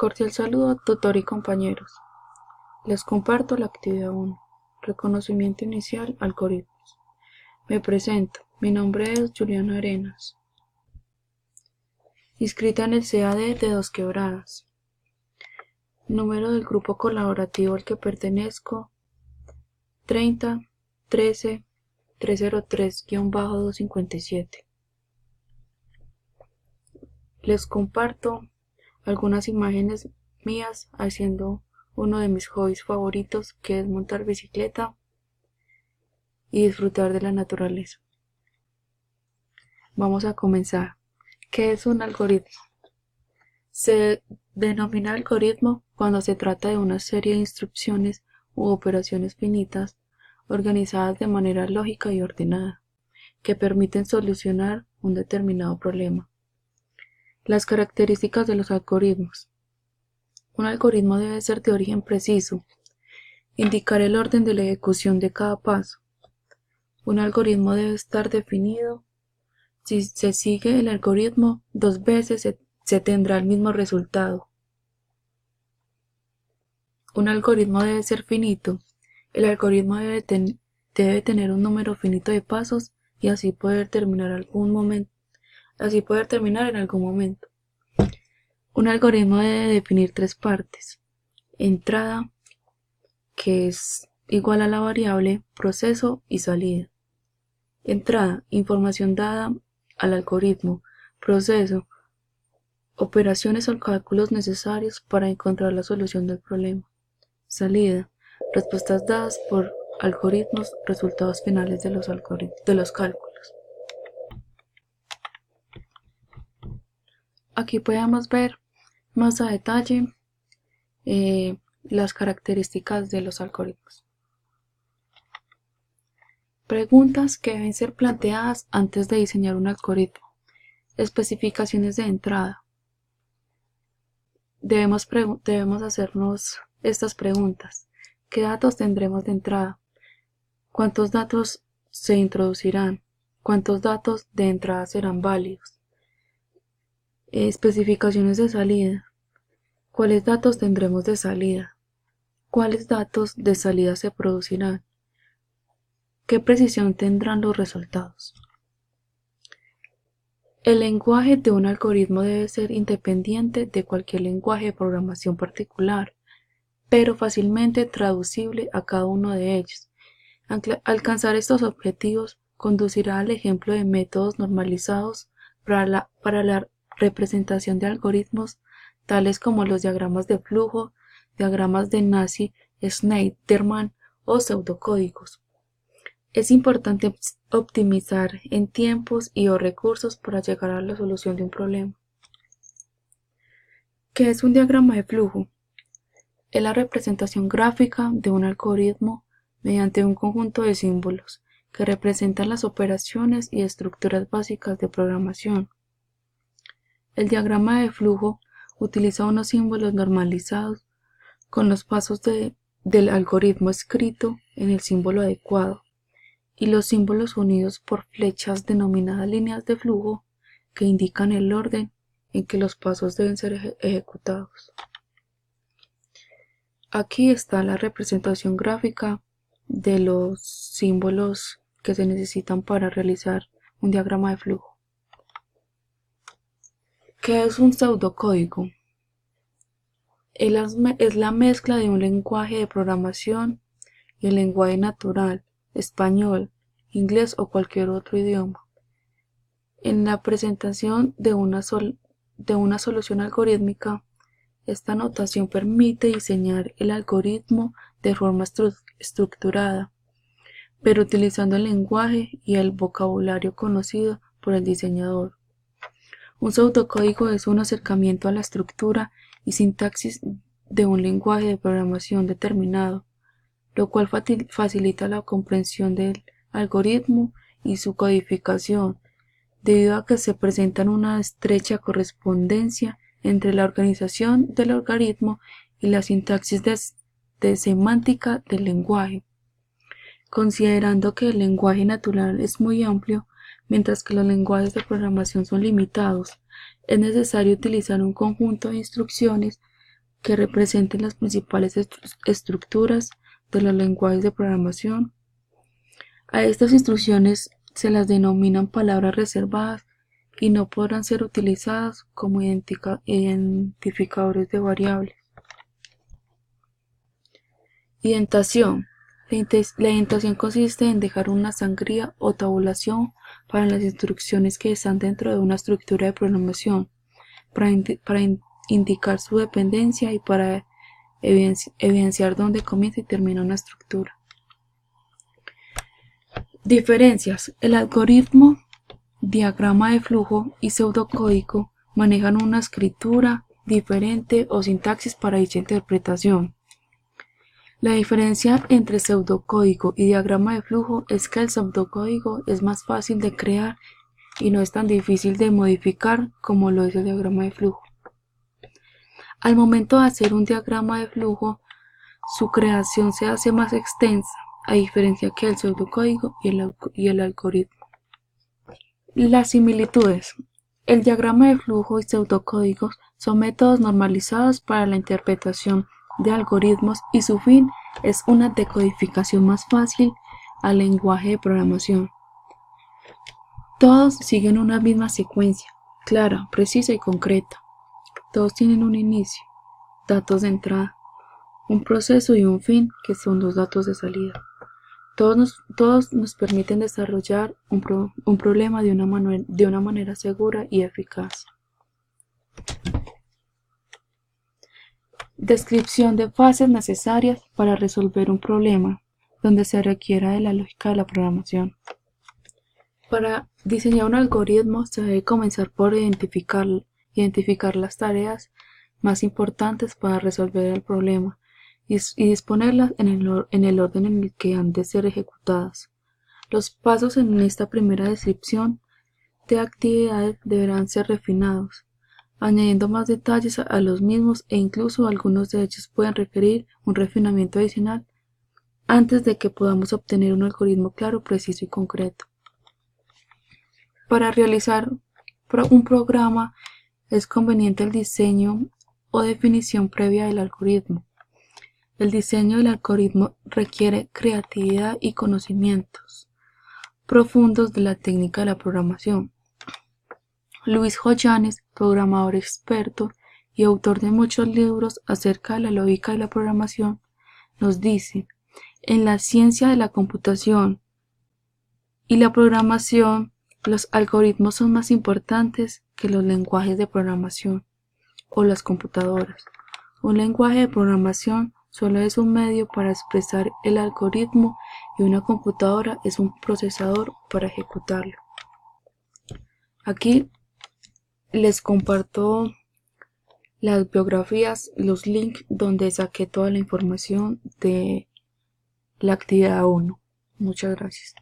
Cordial saludo, tutor y compañeros. Les comparto la actividad 1. Reconocimiento inicial, algoritmos. Me presento. Mi nombre es Juliana Arenas, inscrita en el CAD de Dos Quebradas. Número del grupo colaborativo al que pertenezco: 30 13 303-257. Les comparto algunas imágenes mías haciendo uno de mis hobbies favoritos, que es montar bicicleta y disfrutar de la naturaleza. Vamos a comenzar. ¿Qué es un algoritmo? Se denomina algoritmo cuando se trata de una serie de instrucciones u operaciones finitas organizadas de manera lógica y ordenada, que permiten solucionar un determinado problema. Las características de los algoritmos. Un algoritmo debe ser de origen preciso, indicar el orden de la ejecución de cada paso. Un algoritmo debe estar definido. Si se sigue el algoritmo 2 veces, se tendrá el mismo resultado. Un algoritmo debe ser finito. El algoritmo debe tener un número finito de pasos y así poder terminar en algún momento. Un algoritmo debe definir 3 partes: entrada, que es igual a la variable proceso, y salida. Entrada: información dada al algoritmo. Proceso: operaciones o cálculos necesarios para encontrar la solución del problema. Salida: respuestas dadas por algoritmos, resultados finales de los cálculos. Aquí podemos ver más a detalle las características de los algoritmos. Preguntas que deben ser planteadas antes de diseñar un algoritmo. Especificaciones de entrada. Debemos hacernos estas preguntas. ¿Qué datos tendremos de entrada? ¿Cuántos datos se introducirán? ¿Cuántos datos de entrada serán válidos? Especificaciones de salida. ¿Cuáles datos tendremos de salida? ¿Cuáles datos de salida se producirán? ¿Qué precisión tendrán los resultados? El lenguaje de un algoritmo debe ser independiente de cualquier lenguaje de programación particular, pero fácilmente traducible a cada uno de ellos. Alcanzar estos objetivos conducirá al ejemplo de métodos normalizados para la representación de algoritmos, tales como los diagramas de flujo, diagramas de Nash-Schneiderman o pseudocódigos. Es importante optimizar en tiempos y o recursos para llegar a la solución de un problema. ¿Qué es un diagrama de flujo? Es la representación gráfica de un algoritmo mediante un conjunto de símbolos que representan las operaciones y estructuras básicas de programación. El diagrama de flujo utiliza unos símbolos normalizados con los pasos del algoritmo escrito en el símbolo adecuado, y los símbolos unidos por flechas denominadas líneas de flujo, que indican el orden en que los pasos deben ser ejecutados. Aquí está la representación gráfica de los símbolos que se necesitan para realizar un diagrama de flujo. ¿Qué es un pseudocódigo? Es la mezcla de un lenguaje de programación y el lenguaje natural, español, inglés o cualquier otro idioma. En la presentación de una solución algorítmica, esta notación permite diseñar el algoritmo de forma estructurada, pero utilizando el lenguaje y el vocabulario conocido por el diseñador. Un pseudocódigo es un acercamiento a la estructura y sintaxis de un lenguaje de programación determinado, lo cual facilita la comprensión del algoritmo y su codificación, debido a que se presenta una estrecha correspondencia entre la organización del algoritmo y la sintaxis de semántica del lenguaje. Considerando que el lenguaje natural es muy amplio, mientras que los lenguajes de programación son limitados, es necesario utilizar un conjunto de instrucciones que representen las principales estructuras de los lenguajes de programación. A estas instrucciones se las denominan palabras reservadas y no podrán ser utilizadas como identificadores de variables. Indentación. La indentación consiste en dejar una sangría o tabulación para las instrucciones que están dentro de una estructura de programación, para indicar su dependencia y para evidenciar dónde comienza y termina una estructura. Diferencias. El algoritmo, diagrama de flujo y pseudocódigo manejan una escritura diferente o sintaxis para dicha interpretación. La diferencia entre pseudocódigo y diagrama de flujo es que el pseudocódigo es más fácil de crear y no es tan difícil de modificar como lo es el diagrama de flujo. Al momento de hacer un diagrama de flujo, su creación se hace más extensa, a diferencia que el pseudocódigo y el algoritmo. Las similitudes. El diagrama de flujo y pseudocódigos son métodos normalizados para la interpretación de algoritmos y su fin es una decodificación más fácil al lenguaje de programación. Todos siguen una misma secuencia, clara, precisa y concreta. Todos tienen un inicio, datos de entrada, un proceso y un fin que son los datos de salida. Todos nos permiten desarrollar un problema de una manera segura y eficaz. Descripción de fases necesarias para resolver un problema donde se requiera de la lógica de la programación. Para diseñar un algoritmo se debe comenzar por identificar las tareas más importantes para resolver el problema y disponerlas en el orden en el que han de ser ejecutadas. Los pasos en esta primera descripción de actividades deberán ser refinados, añadiendo más detalles a los mismos e incluso algunos de ellos pueden requerir un refinamiento adicional antes de que podamos obtener un algoritmo claro, preciso y concreto. Para realizar un programa es conveniente el diseño o definición previa del algoritmo. El diseño del algoritmo requiere creatividad y conocimientos profundos de la técnica de la programación. Luis Joyanes, programador experto y autor de muchos libros acerca de la lógica de la programación, nos dice: en la ciencia de la computación y la programación, los algoritmos son más importantes que los lenguajes de programación o las computadoras. Un lenguaje de programación solo es un medio para expresar el algoritmo y una computadora es un procesador para ejecutarlo. Aquí les comparto las biografías, los links donde saqué toda la información de la actividad 1. Muchas gracias.